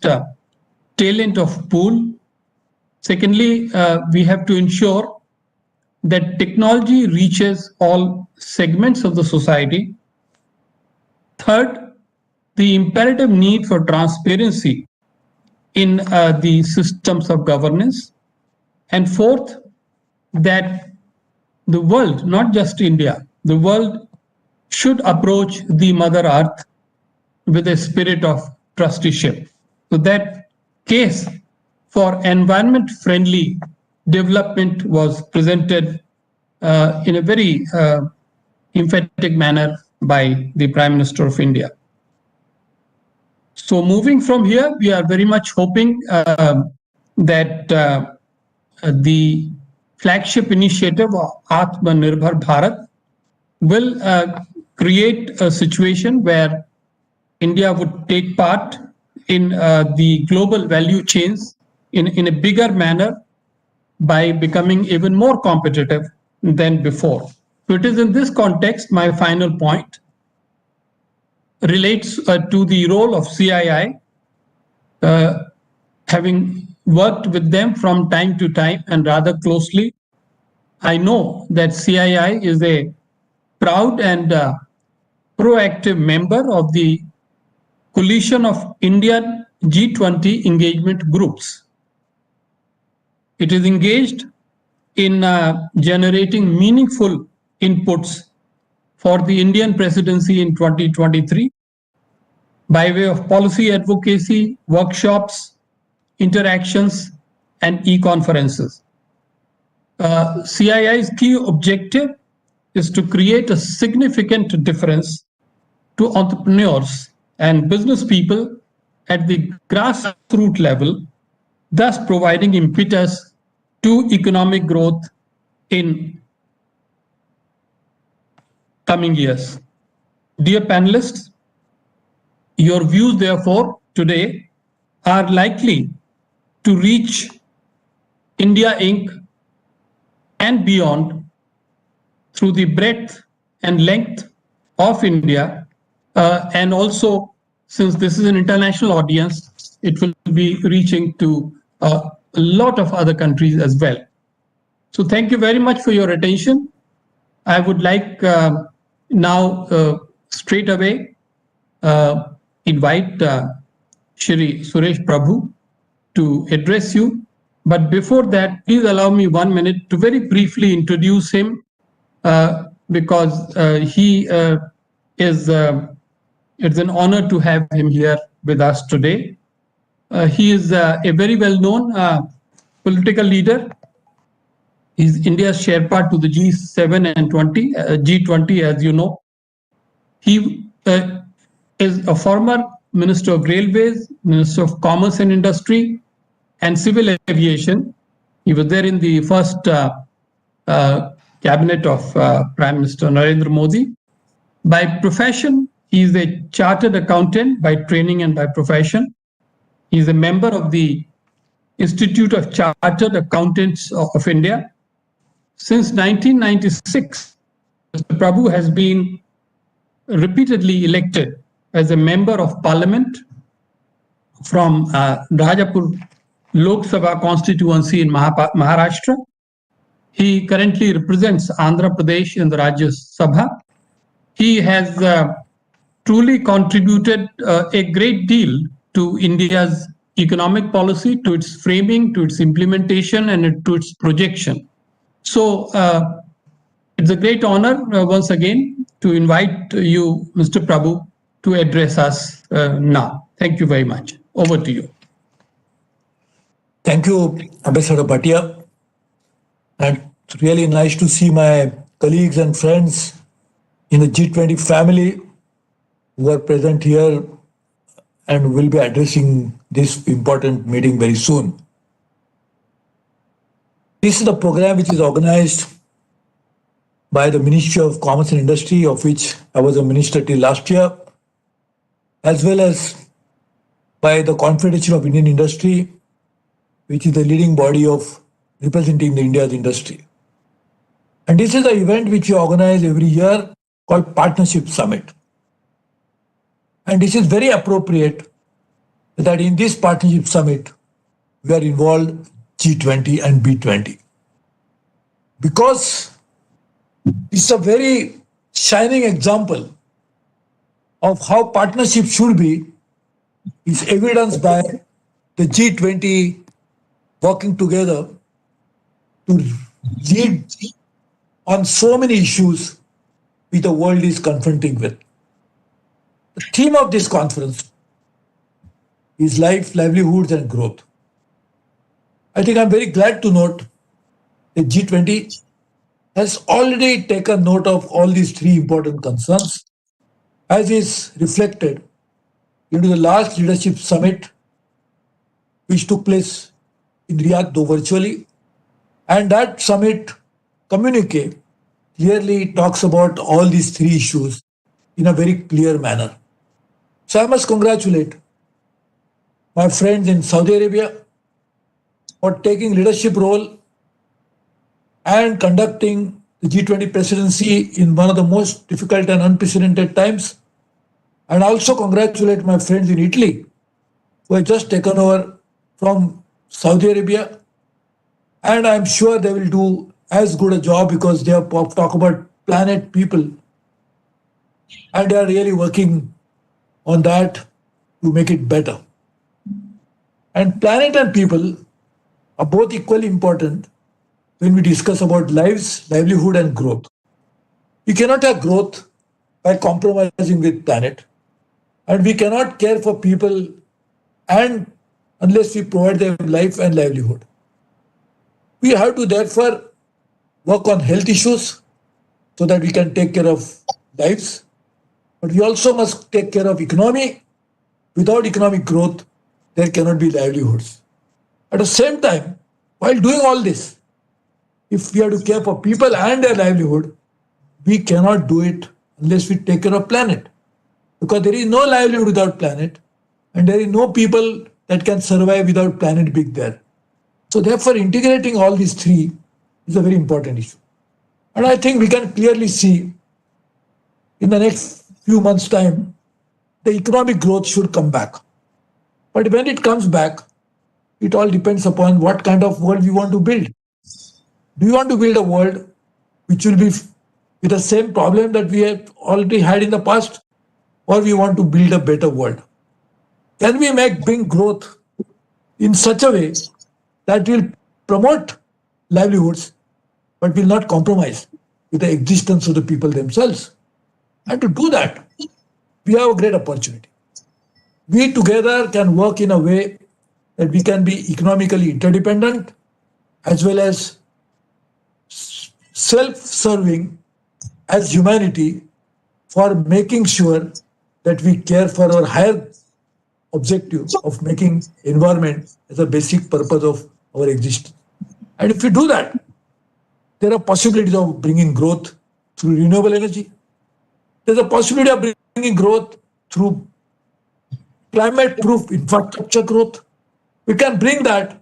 uh, talent of pool. Secondly, we have to ensure that technology reaches all segments of the society. Third, the imperative need for transparency in the systems of governance. And fourth, that the world, not just India, the world should approach the Mother Earth with a spirit of trusteeship. So that case for environment-friendly development was presented in a very emphatic manner by the Prime Minister of India. So moving from here, we are very much hoping that the flagship initiative of Atmanirbhar Bharat will create a situation where India would take part in the global value chains in a bigger manner by becoming even more competitive than before. So it is in this context, my final point relates to the role of CII, having worked with them from time to time and rather closely. I know that CII is a proud and proactive member of the coalition of Indian G20 engagement groups. It is engaged in generating meaningful inputs for the Indian presidency in 2023 by way of policy advocacy, workshops, interactions, and e-conferences. CII's key objective is to create a significant difference to entrepreneurs and business people at the grassroots level, thus providing impetus to economic growth in coming years. Dear panelists, your views, therefore, today are likely to reach India Inc. and beyond through the breadth and length of India, and also, since this is an international audience, it will be reaching to a lot of other countries as well. So thank you very much for your attention. I would like now straight away invite Shri Suresh Prabhu to address you. But before that, please allow me 1 minute to very briefly introduce him, because he is it's an honor to have him here with us today. He is a very well-known political leader. He's India's Sherpa to the G7 and G20, as you know. He is a former Minister of Railways, Minister of Commerce and Industry, and Civil Aviation. He was there in the first cabinet of Prime Minister Narendra Modi. By profession, he is a chartered accountant by training and by profession. He is a member of the Institute of Chartered Accountants of India. Since 1996, Mr. Prabhu has been repeatedly elected as a member of parliament from Rajapur Lok Sabha constituency in Maharashtra. He currently represents Andhra Pradesh in the Rajya Sabha. He has truly contributed a great deal to India's economic policy, to its framing, to its implementation, and to its projection. So it's a great honor once again to invite you, Mr. Prabhu, to address us now. Thank you very much. Over to you. Thank you, Ambassador Bhatia. And it's really nice to see my colleagues and friends in the G20 family who are present here and will be addressing this important meeting very soon. This is the program which is organized by the Ministry of Commerce and Industry, of which I was a minister till last year, as well as by the Confederation of Indian Industry, which is the leading body of representing the India's industry. And this is an event which we organize every year called Partnership Summit. And this is very appropriate that in this partnership summit, we are involved G20 and B20 because it's a very shining example of how partnership should be is evidenced by the G20 working together to lead on so many issues which the world is confronting with. The theme of this conference is life, livelihoods, and growth. I think I'm very glad to note that G20 has already taken note of all these three important concerns, as is reflected into the last leadership summit, which took place in Riyadh, though virtually. And that summit communique clearly talks about all these three issues in a very clear manner. So I must congratulate my friends in Saudi Arabia for taking leadership role and conducting the G20 presidency in one of the most difficult and unprecedented times. And also congratulate my friends in Italy who have just taken over from Saudi Arabia. And I'm sure they will do as good a job because they have talked about planet people and they are really working on that to make it better. And planet and people are both equally important when we discuss about lives, livelihood, and growth. We cannot have growth by compromising with planet, and we cannot care for people and unless we provide them life and livelihood. We have to therefore work on health issues so that we can take care of lives, but we also must take care of economy. Without economic growth, there cannot be livelihoods. At the same time, while doing all this, if we have to care for people and their livelihood, we cannot do it unless we take care of planet. Because there is no livelihood without planet, and there is no people that can survive without planet being there. So therefore, integrating all these three is a very important issue. And I think we can clearly see in the next few months' time, the economic growth should come back. But when it comes back, it all depends upon what kind of world we want to build. Do you want to build a world which will be with the same problem that we have already had in the past, or we want to build a better world? Can we bring growth in such a way that will promote livelihoods but will not compromise with the existence of the people themselves? And to do that, we have a great opportunity. We together can work in a way that we can be economically interdependent as well as self-serving as humanity for making sure that we care for our higher objective of making environment as a basic purpose of our existence. And if we do that, there are possibilities of bringing growth through renewable energy. There's a possibility of bringing growth through climate-proof infrastructure growth. We can bring that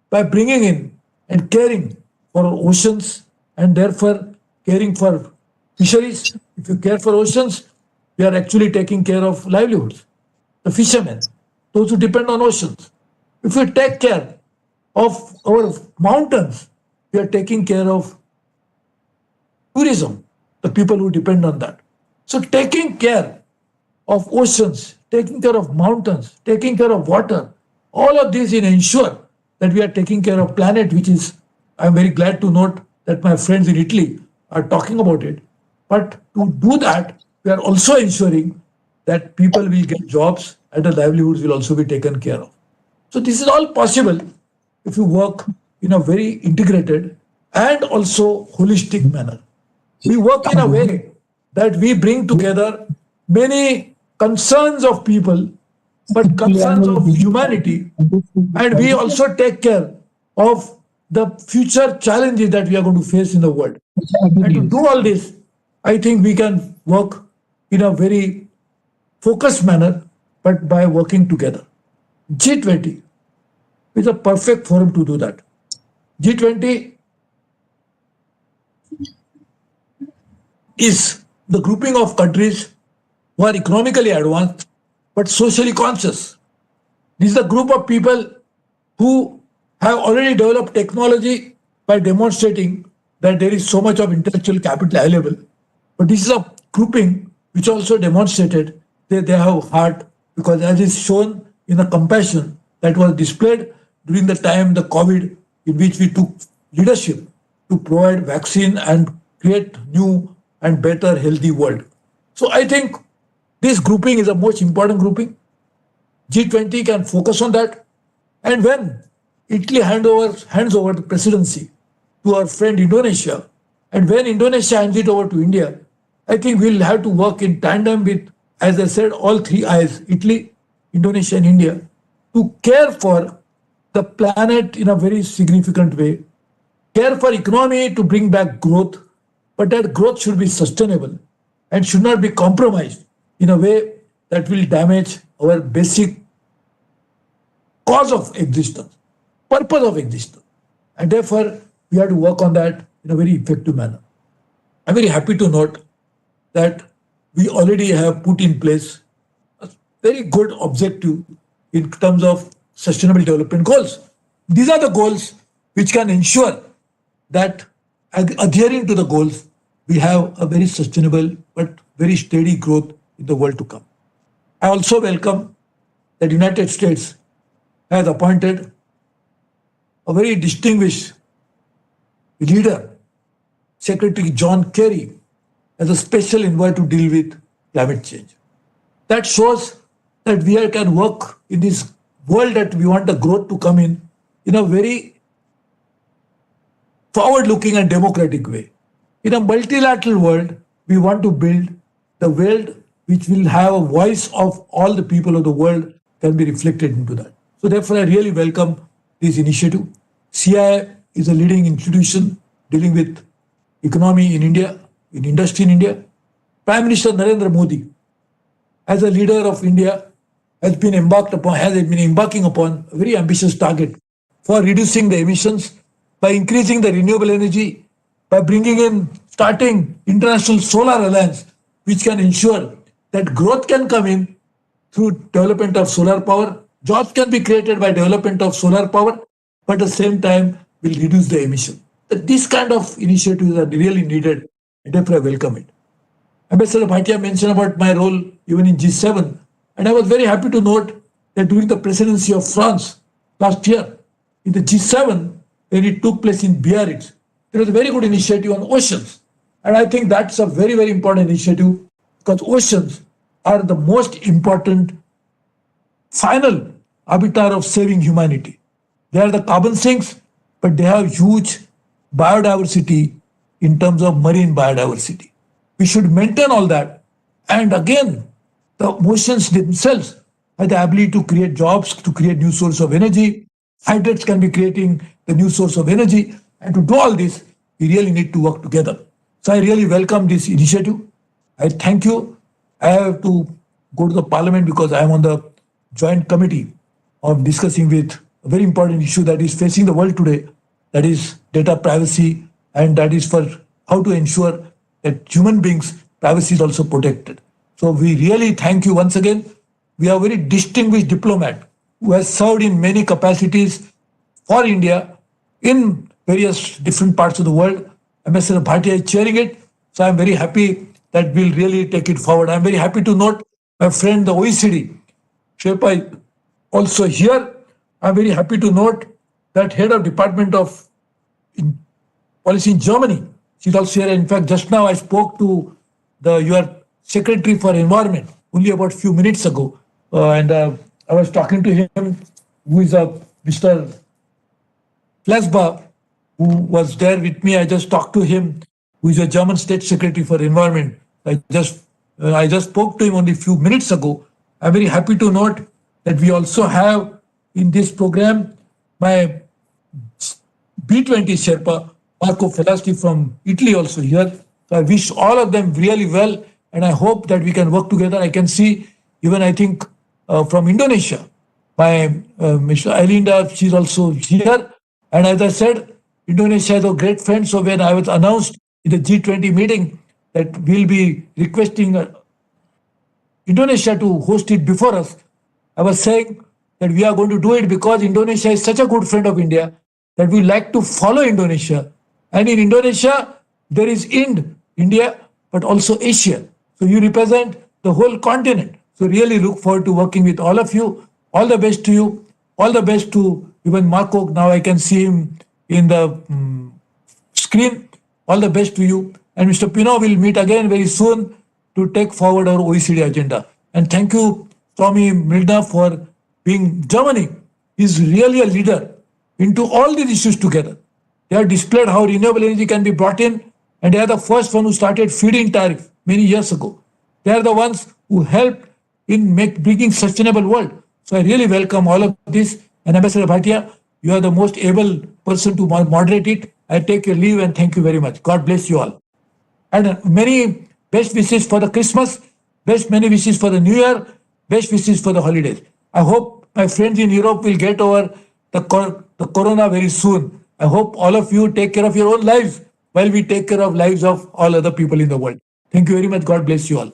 by bringing in and caring for our oceans and therefore caring for fisheries. If you care for oceans, we are actually taking care of livelihoods. The fishermen, those who depend on oceans. If we take care of our mountains, we are taking care of tourism, the people who depend on that. So taking care of oceans, taking care of mountains, taking care of water, all of these will ensure that we are taking care of planet, which is, I'm very glad to note that my friends in Italy are talking about it. But to do that, we are also ensuring that people will get jobs and the livelihoods will also be taken care of. So this is all possible if you work in a very integrated and also holistic manner. We work in a way that we bring together many concerns of people, but concerns of humanity, and we also take care of the future challenges that we are going to face in the world. And to do all this, I think we can work in a very focused manner, but by working together. G20 is a perfect forum to do that. G20 is the grouping of countries who are economically advanced but socially conscious. This is a group of people who have already developed technology by demonstrating that there is so much of intellectual capital available. But this is a grouping which also demonstrated that they have heart, because as is shown in the compassion that was displayed during the time the COVID, in which we took leadership to provide vaccine and create new and better healthy world. So I think this grouping is the most important grouping. G20 can focus on that. And when Italy hands over the presidency to our friend Indonesia, and when Indonesia hands it over to India, I think we'll have to work in tandem with, as I said, all three I's, Italy, Indonesia, and India, to care for the planet in a very significant way, care for economy to bring back growth, but that growth should be sustainable and should not be compromised in a way that will damage our basic cause of existence, purpose of existence. And therefore, we have to work on that in a very effective manner. I'm very happy to note that we already have put in place a very good objective in terms of sustainable development goals. These are the goals which can ensure that adhering to the goals, we have a very sustainable but very steady growth in the world to come. I also welcome that the United States has appointed a very distinguished leader, Secretary John Kerry, as a special envoy to deal with climate change. That shows that we can work in this world that we want the growth to come in a very forward-looking and democratic way. In a multilateral world, we want to build the world which will have a voice of all the people of the world can be reflected into that. So therefore, I really welcome this initiative. CII is a leading institution dealing with economy in India, in industry in India. Prime Minister Narendra Modi, as a leader of India, has been embarking upon a very ambitious target for reducing the emissions by increasing the renewable energy, by starting International Solar Alliance, which can ensure that growth can come in through development of solar power, jobs can be created by development of solar power, but at the same time will reduce the emission. This kind of initiatives are really needed, and therefore I welcome it. Ambassador Bhatia mentioned about my role even in G7, and I was very happy to note that during the presidency of France last year, in the G7, when it took place in Biarritz, there was a very good initiative on oceans. And I think that's a very, very important initiative, because oceans are the most important final arbiter of saving humanity. They are the carbon sinks, but they have huge biodiversity in terms of marine biodiversity. We should maintain all that. And again, the oceans themselves have the ability to create jobs, to create new source of energy. Hydrates can be creating the new source of energy. And to do all this, we really need to work together. So I really welcome this initiative. I thank you. I have to go to the parliament because I am on the joint committee of discussing with a very important issue that is facing the world today, that is data privacy, and that is for how to ensure that human beings' privacy is also protected. So we really thank you once again. We are a very distinguished diplomat who has served in many capacities for India in various different parts of the world. Ambassador Bhatia is chairing it. So I'm very happy that we'll really take it forward. I'm very happy to note my friend, the OECD, Sherpa, also here. I'm very happy to note that head of Department of Policy in Germany, she's also here. In fact, just now I spoke to your Secretary for Environment only about a few minutes ago. And I was talking to him, who is Mr. Flasba, who was there with me. I just talked to him, who is a German State Secretary for Environment. I just spoke to him only a few minutes ago. I'm very happy to note that we also have in this program my B20 Sherpa, Marco Felasti from Italy also here. So I wish all of them really well, and I hope that we can work together. I can see even, I think, from Indonesia, my Mr. Ailinda, she's also here. And as I said, Indonesia is a great friend. So when I was announced in the G20 meeting that we'll be requesting Indonesia to host it before us, I was saying that we are going to do it because Indonesia is such a good friend of India that we like to follow Indonesia. And in Indonesia, there is India, but also Asia. So you represent the whole continent. So really look forward to working with all of you. All the best to you. All the best to even Marco. Now I can see him in the screen. All the best to you. And Mr. Pino will meet again very soon to take forward our OECD agenda. And thank you, Tommy Milda, for being Germany is really a leader into all these issues together. They have displayed how renewable energy can be brought in, and they are the first one who started feed-in tariff many years ago. They are the ones who helped in bringing sustainable world. So I really welcome all of this. And Ambassador Bhatia, you are the most able person to moderate it. I take your leave and thank you very much. God bless you all. And many best wishes for the Christmas, many wishes for the New Year, best wishes for the holidays. I hope my friends in Europe will get over the corona very soon. I hope all of you take care of your own lives while we take care of lives of all other people in the world. Thank you very much. God bless you all.